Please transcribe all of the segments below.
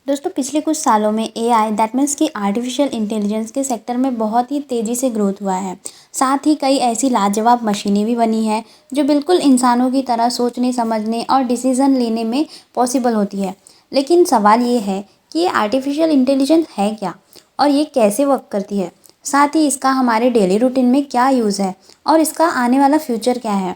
दोस्तों पिछले कुछ सालों में एआई दैट मीन्स कि आर्टिफिशियल इंटेलिजेंस के सेक्टर में बहुत ही तेज़ी से ग्रोथ हुआ है। साथ ही कई ऐसी लाजवाब मशीनें भी बनी हैं जो बिल्कुल इंसानों की तरह सोचने समझने और डिसीज़न लेने में पॉसिबल होती है। लेकिन सवाल ये है कि ये आर्टिफिशियल इंटेलिजेंस है क्या और ये कैसे वर्क करती है, साथ ही इसका हमारे डेली रूटीन में क्या यूज़ है और इसका आने वाला फ्यूचर क्या है।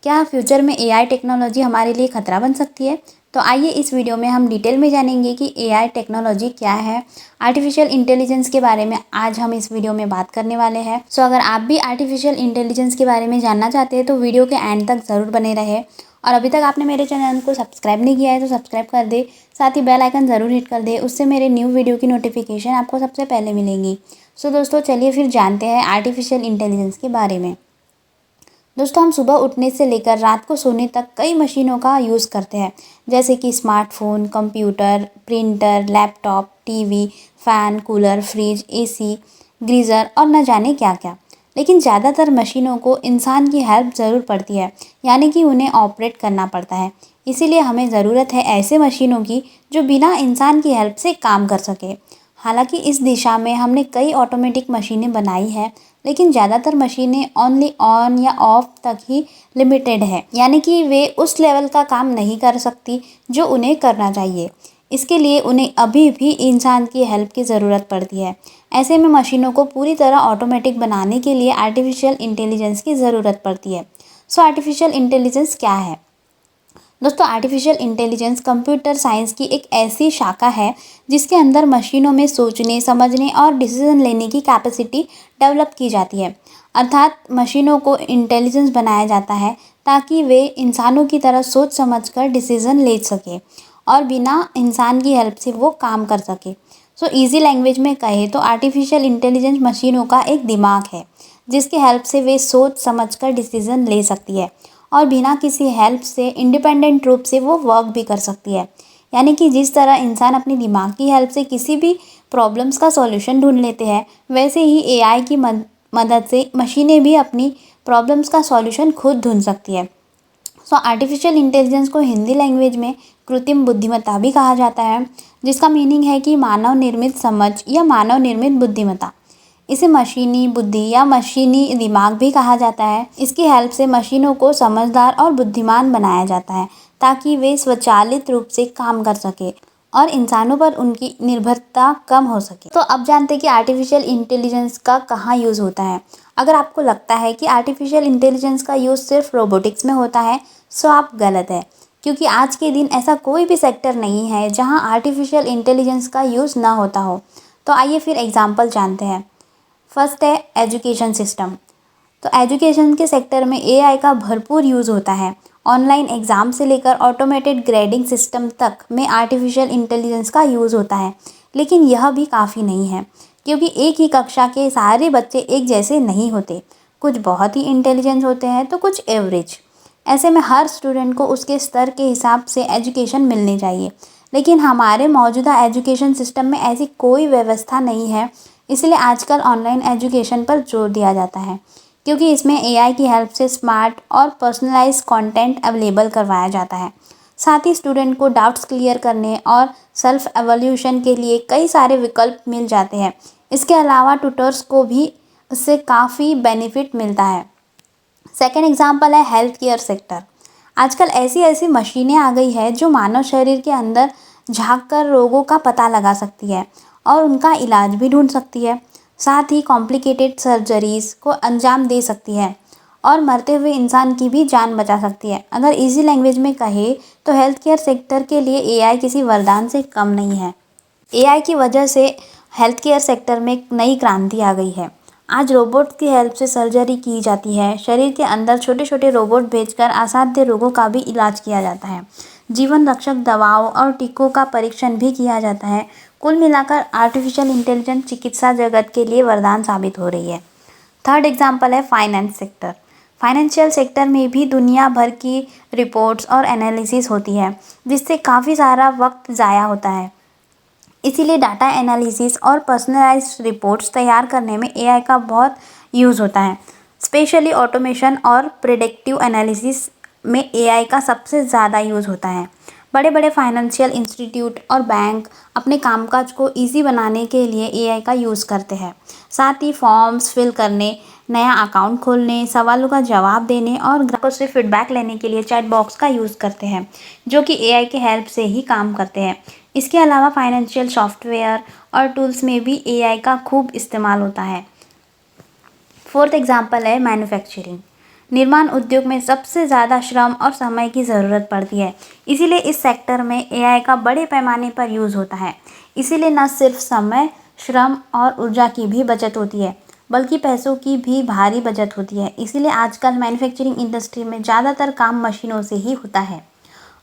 क्या फ्यूचर में एआई टेक्नोलॉजी हमारे लिए खतरा बन सकती है? तो आइए इस वीडियो में हम डिटेल में जानेंगे कि एआई टेक्नोलॉजी क्या है, आर्टिफिशियल इंटेलिजेंस के बारे में आज हम इस वीडियो में बात करने वाले हैं। सो अगर आप भी आर्टिफिशियल इंटेलिजेंस के बारे में जानना चाहते हैं तो वीडियो के एंड तक ज़रूर बने रहे। और अभी तक आपने मेरे चैनल को सब्सक्राइब नहीं किया है तो सब्सक्राइब कर दे, साथ ही बेल आइकन ज़रूर हिट कर दे, उससे मेरे न्यू वीडियो की नोटिफिकेशन आपको सबसे पहले मिलेंगी। सो दोस्तों चलिए फिर जानते हैं आर्टिफिशियल इंटेलिजेंस के बारे में। दोस्तों हम सुबह उठने से लेकर रात को सोने तक कई मशीनों का यूज़ करते हैं, जैसे कि smartphone, computer, printer, laptop, TV, fan, cooler, fridge, AC, geyser और न जाने क्या क्या। लेकिन ज़्यादातर मशीनों को इंसान की हेल्प ज़रूर पड़ती है, यानी कि उन्हें ऑपरेट करना पड़ता है। इसीलिए हमें ज़रूरत है ऐसे मशीनों की जो बिना इंसान की हेल्प से काम कर सके। हालांकि इस दिशा में हमने कई ऑटोमेटिक मशीनें बनाई हैं, लेकिन ज़्यादातर मशीनें ओनली ऑन या ऑफ तक ही लिमिटेड है, यानी कि वे उस लेवल का काम नहीं कर सकती जो उन्हें करना चाहिए। इसके लिए उन्हें अभी भी इंसान की हेल्प की ज़रूरत पड़ती है। ऐसे में मशीनों को पूरी तरह ऑटोमेटिक बनाने के लिए आर्टिफिशियल इंटेलिजेंस की ज़रूरत पड़ती है। सो आर्टिफिशियल इंटेलिजेंस क्या है? दोस्तों आर्टिफिशियल इंटेलिजेंस कंप्यूटर साइंस की एक ऐसी शाखा है जिसके अंदर मशीनों में सोचने, समझने और डिसीजन लेने की कैपेसिटी डेवलप की जाती है। अर्थात मशीनों को इंटेलिजेंस बनाया जाता है ताकि वे इंसानों की तरह सोच समझकर डिसीजन ले सके और बिना इंसान की हेल्प से वो काम कर सके। सो इजी लैंग्वेज में कहे तो आर्टिफिशियल इंटेलिजेंस मशीनों का एक दिमाग है जिसकी हेल्प से वे सोच समझकर डिसीजन ले सकती है और बिना किसी हेल्प से इंडिपेंडेंट रूप से वो वर्क भी कर सकती है। यानी कि जिस तरह इंसान अपने दिमाग की हेल्प से किसी भी प्रॉब्लम्स का सॉल्यूशन ढूंढ लेते हैं, वैसे ही एआई की मदद से मशीनें भी अपनी प्रॉब्लम्स का सॉल्यूशन खुद ढूंढ सकती है। सो आर्टिफिशियल इंटेलिजेंस को हिंदी लैंग्वेज में कृत्रिम बुद्धिमत्ता भी कहा जाता है, जिसका मीनिंग है कि मानव निर्मित समझ या मानव निर्मित बुद्धिमत्ता। इसे मशीनी बुद्धि या मशीनी दिमाग भी कहा जाता है। इसकी हेल्प से मशीनों को समझदार और बुद्धिमान बनाया जाता है ताकि वे स्वचालित रूप से काम कर सके और इंसानों पर उनकी निर्भरता कम हो सके। तो अब जानते हैं कि आर्टिफिशियल इंटेलिजेंस का कहाँ यूज़ होता है। अगर आपको लगता है कि आर्टिफिशियल इंटेलिजेंस का यूज़ सिर्फ रोबोटिक्स में होता है, सो आप गलत है, क्योंकि आज के दिन ऐसा कोई भी सेक्टर नहीं है जहाँ आर्टिफिशियल इंटेलिजेंस का यूज़ ना होता हो। तो आइए फिर एग्जाम्पल जानते हैं। फर्स्ट है एजुकेशन सिस्टम। तो एजुकेशन के सेक्टर में एआई का भरपूर यूज़ होता है। ऑनलाइन एग्ज़ाम से लेकर ऑटोमेटेड ग्रेडिंग सिस्टम तक में आर्टिफिशियल इंटेलिजेंस का यूज़ होता है। लेकिन यह भी काफ़ी नहीं है, क्योंकि एक ही कक्षा के सारे बच्चे एक जैसे नहीं होते। कुछ बहुत ही इंटेलिजेंट होते हैं तो कुछ एवरेज। ऐसे में हर स्टूडेंट को उसके स्तर के हिसाब से एजुकेशन मिलनी चाहिए, लेकिन हमारे मौजूदा एजुकेशन सिस्टम में ऐसी कोई व्यवस्था नहीं है। इसलिए आजकल ऑनलाइन एजुकेशन पर जोर दिया जाता है, क्योंकि इसमें एआई की हेल्प से स्मार्ट और पर्सनलाइज कंटेंट अवेलेबल करवाया जाता है। साथ ही स्टूडेंट को डाउट्स क्लियर करने और सेल्फ एवोल्यूशन के लिए कई सारे विकल्प मिल जाते हैं। इसके अलावा ट्यूटर्स को भी इससे काफ़ी बेनिफिट मिलता है। सेकेंड एग्जाम्पल है हेल्थ केयर सेक्टर। आजकल ऐसी ऐसी मशीनें आ गई है जो मानव शरीर के अंदर झांक कर रोगों का पता लगा सकती है और उनका इलाज भी ढूंढ सकती है। साथ ही कॉम्प्लिकेटेड सर्जरीज को अंजाम दे सकती है और मरते हुए इंसान की भी जान बचा सकती है। अगर इजी लैंग्वेज में कहे तो हेल्थ केयर सेक्टर के लिए एआई किसी वरदान से कम नहीं है। एआई की वजह से हेल्थ केयर सेक्टर में एक नई क्रांति आ गई है। आज रोबोट की हेल्प से सर्जरी की जाती है। शरीर के अंदर छोटे छोटे रोबोट भेजकर असाध्य रोगों का भी इलाज किया जाता है। जीवन रक्षक दवाओं और टीकों का परीक्षण भी किया जाता है। कुल मिलाकर आर्टिफिशियल इंटेलिजेंस चिकित्सा जगत के लिए वरदान साबित हो रही है। थर्ड एग्जाम्पल है फाइनेंस सेक्टर। फाइनेंशियल सेक्टर में भी दुनिया भर की रिपोर्ट्स और एनालिसिस होती है, जिससे काफ़ी सारा वक्त ज़ाया होता है। इसीलिए डाटा एनालिसिस और पर्सनलाइज्ड रिपोर्ट्स तैयार करने में एआई का बहुत यूज़ होता है। स्पेशली ऑटोमेशन और प्रेडिक्टिव एनालिसिस में एआई का सबसे ज़्यादा यूज़ होता है। बड़े बड़े फाइनेंशियल इंस्टीट्यूट और बैंक अपने कामकाज को ईजी बनाने के लिए एआई का यूज़ करते हैं। साथ ही फॉर्म्स फिल करने, नया अकाउंट खोलने, सवालों का जवाब देने और ग्राहकों से फीडबैक लेने के लिए चैट बॉक्स का यूज़ करते हैं, जो कि एआई के हेल्प से ही काम करते हैं। इसके अलावा फाइनेंशियल सॉफ्टवेयर और टूल्स में भी एआई का खूब इस्तेमाल होता है। फोर्थ एग्जाम्पल है मैन्युफैक्चरिंग। निर्माण उद्योग में सबसे ज़्यादा श्रम और समय की ज़रूरत पड़ती है, इसीलिए इस सेक्टर में एआई का बड़े पैमाने पर यूज़ होता है। इसीलिए न सिर्फ समय, श्रम और ऊर्जा की भी बचत होती है, बल्कि पैसों की भी भारी बचत होती है। इसीलिए आजकल मैन्युफैक्चरिंग इंडस्ट्री में ज़्यादातर काम मशीनों से ही होता है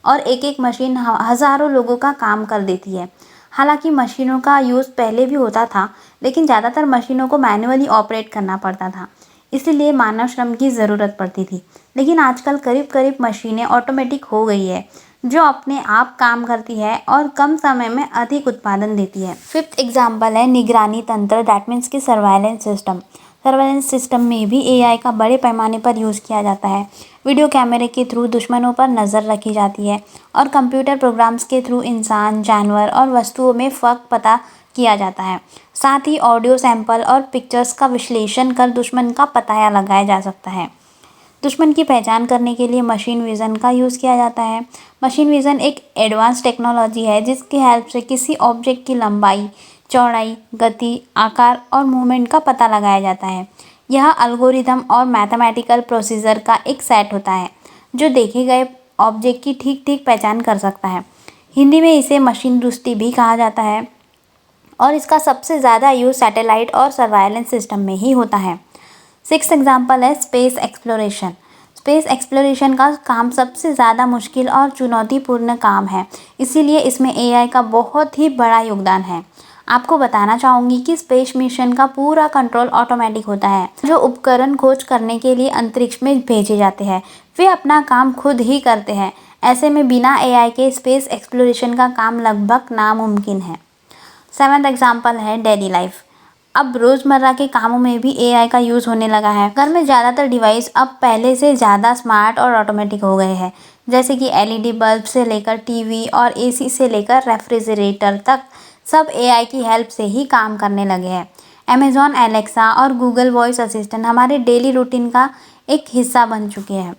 और एक एक मशीन हज़ारों लोगों का काम कर देती है। हालांकि मशीनों का यूज़ पहले भी होता था, लेकिन ज़्यादातर मशीनों को मैनुअली ऑपरेट करना पड़ता था, इसलिए मानव श्रम की ज़रूरत पड़ती थी। लेकिन आजकल करीब करीब मशीनें ऑटोमेटिक हो गई है, जो अपने आप काम करती है और कम समय में अधिक उत्पादन देती है। फिफ्थ एग्जाम्पल है निगरानी तंत्र, दैट मीन्स की सर्वाइलेंस सिस्टम। सर्वेलेंस सिस्टम में भी एआई का बड़े पैमाने पर यूज़ किया जाता है। वीडियो कैमरे के थ्रू दुश्मनों पर नज़र रखी जाती है और कंप्यूटर प्रोग्राम्स के थ्रू इंसान, जानवर और वस्तुओं में फ़र्क पता किया जाता है। साथ ही ऑडियो सैंपल और पिक्चर्स का विश्लेषण कर दुश्मन का पता लगाया जा सकता है। दुश्मन की पहचान करने के लिए मशीन विज़न का यूज़ किया जाता है। मशीन विज़न एक एडवांस टेक्नोलॉजी है जिसकी हेल्प से किसी ऑब्जेक्ट की लंबाई, चौड़ाई, गति, आकार और मूवमेंट का पता लगाया जाता है। यह एल्गोरिथम और मैथमेटिकल प्रोसीजर का एक सेट होता है जो देखे गए ऑब्जेक्ट की ठीक ठीक पहचान कर सकता है। हिंदी में इसे मशीन दृष्टि भी कहा जाता है और इसका सबसे ज़्यादा यूज़ सैटेलाइट और सर्वाइलेंस सिस्टम में ही होता है। सिक्स्थ एग्जाम्पल है स्पेस एक्सप्लोरेशन। स्पेस एक्सप्लोरेशन का काम सबसे ज़्यादा मुश्किल और चुनौतीपूर्ण काम है, इसीलिए इसमें एआई का बहुत ही बड़ा योगदान है। आपको बताना चाहूँगी कि स्पेस मिशन का पूरा कंट्रोल ऑटोमेटिक होता है। जो उपकरण खोज करने के लिए अंतरिक्ष में भेजे जाते हैं, वे अपना काम खुद ही करते हैं। ऐसे में बिना एआई के स्पेस एक्सप्लोरेशन का काम लगभग नामुमकिन है। सेवन्थ एग्जाम्पल है डेली लाइफ। अब रोज़मर्रा के कामों में भी एआई का यूज़ होने लगा है। घर में ज़्यादातर डिवाइस अब पहले से ज़्यादा स्मार्ट और ऑटोमेटिक हो गए हैं, जैसे कि एलईडी बल्ब से लेकर टीवी और एसी से लेकर रेफ्रिजरेटर तक सब एआई की हेल्प से ही काम करने लगे हैं। अमेज़ॉन एलेक्सा और गूगल वॉइस असिस्टेंट हमारे डेली रूटीन का एक हिस्सा बन चुके हैं।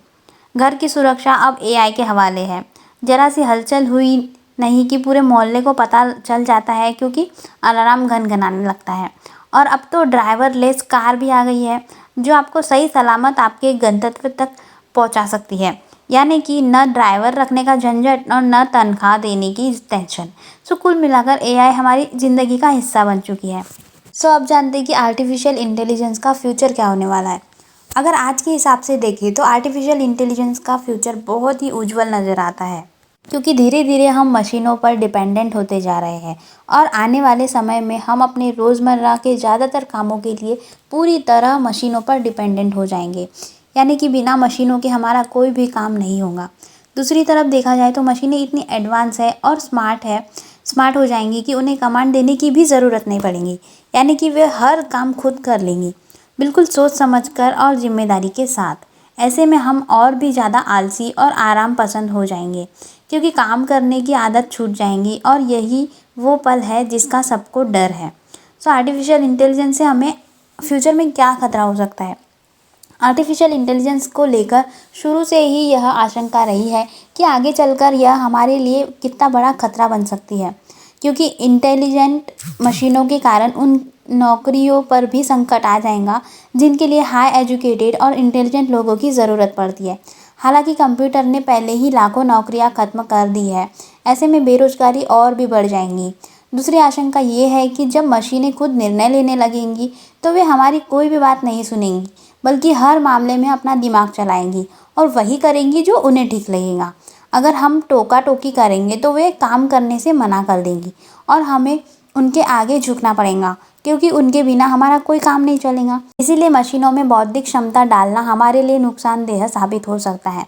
घर की सुरक्षा अब एआई के हवाले है। ज़रा सी हलचल हुई नहीं कि पूरे मोहल्ले को पता चल जाता है, क्योंकि अलार्म घनघनाने लगता है। और अब तो ड्राइवरलेस कार भी आ गई है, जो आपको सही सलामत आपके गंतव्य तक पहुंचा सकती है। यानी कि न ड्राइवर रखने का झंझट और न तनख्वाह देने की टेंशन। सो कुल मिलाकर एआई हमारी ज़िंदगी का हिस्सा बन चुकी है। सो अब जानते हैं कि आर्टिफिशियल इंटेलिजेंस का फ्यूचर क्या होने वाला है। अगर आज के हिसाब से देखें तो आर्टिफिशियल इंटेलिजेंस का फ्यूचर बहुत ही उज्जवल नज़र आता है, क्योंकि धीरे धीरे हम मशीनों पर डिपेंडेंट होते जा रहे हैं और आने वाले समय में हम अपने रोज़मर्रा के ज़्यादातर कामों के लिए पूरी तरह मशीनों पर डिपेंडेंट हो जाएंगे। यानी कि बिना मशीनों के हमारा कोई भी काम नहीं होगा। दूसरी तरफ देखा जाए तो मशीनें इतनी एडवांस है और स्मार्ट हो जाएंगी कि उन्हें कमांड देने की भी ज़रूरत नहीं पड़ेगी। यानी कि वे हर काम खुद कर लेंगी, बिल्कुल सोच समझकर और जिम्मेदारी के साथ। ऐसे में हम और भी ज़्यादा आलसी और आराम पसंद हो जाएंगे, क्योंकि काम करने की आदत छूट जाएंगी और यही वो पल है जिसका सबको डर है। सो आर्टिफिशियल इंटेलिजेंस से हमें फ्यूचर में क्या खतरा हो सकता है। आर्टिफिशियल इंटेलिजेंस को लेकर शुरू से ही यह आशंका रही है कि आगे चलकर यह हमारे लिए कितना बड़ा खतरा बन सकती है, क्योंकि इंटेलिजेंट मशीनों के कारण उन नौकरियों पर भी संकट आ जाएगा जिनके लिए हाई एजुकेटेड और इंटेलिजेंट लोगों की ज़रूरत पड़ती है। हालांकि कंप्यूटर ने पहले ही लाखों नौकरियां खत्म कर दी है, ऐसे में बेरोजगारी और भी बढ़ जाएंगी। दूसरी आशंका ये है कि जब मशीनें खुद निर्णय लेने लगेंगी तो वे हमारी कोई भी बात नहीं सुनेंगी, बल्कि हर मामले में अपना दिमाग चलाएंगी और वही करेंगी जो उन्हें ठीक लगेगा। अगर हम टोका टोकी करेंगे तो वे काम करने से मना कर देंगी और हमें उनके आगे झुकना पड़ेगा, क्योंकि उनके बिना हमारा कोई काम नहीं चलेगा। इसीलिए मशीनों में बौद्धिक क्षमता डालना हमारे लिए नुकसानदेह साबित हो सकता है।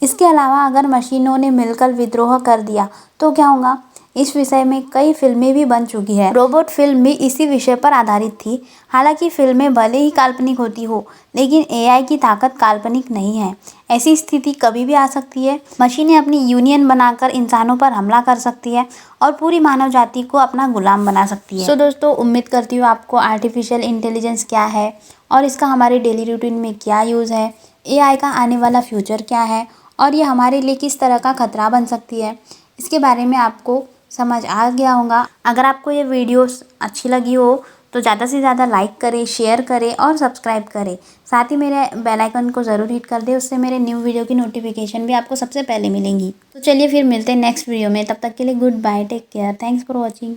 इसके अलावा अगर मशीनों ने मिलकर विद्रोह कर दिया तो क्या होगा। इस विषय में कई फिल्में भी बन चुकी है। रोबोट फिल्म भी इसी विषय पर आधारित थी। हालांकि फिल्में भले ही काल्पनिक होती हो, लेकिन एआई की ताकत काल्पनिक नहीं है। ऐसी स्थिति कभी भी आ सकती है। मशीनें अपनी यूनियन बनाकर इंसानों पर हमला कर सकती है और पूरी मानव जाति को अपना गुलाम बना सकती है। सो दोस्तों, उम्मीद करती हूँ आपको आर्टिफिशियल इंटेलिजेंस क्या है और इसका हमारे डेली रूटीन में क्या यूज़ है, एआई का आने वाला फ्यूचर क्या है और ये हमारे लिए किस तरह का खतरा बन सकती है, इसके बारे में आपको समझ आ गया होगा। अगर आपको ये वीडियोस अच्छी लगी हो तो ज़्यादा से ज़्यादा लाइक करें, शेयर करें और सब्सक्राइब करें। साथ ही मेरे बेल आइकन को ज़रूर हिट कर दें, उससे मेरे न्यू वीडियो की नोटिफिकेशन भी आपको सबसे पहले मिलेंगी। तो चलिए फिर मिलते हैं नेक्स्ट वीडियो में। तब तक के लिए goodbye, take care, thanks for watching.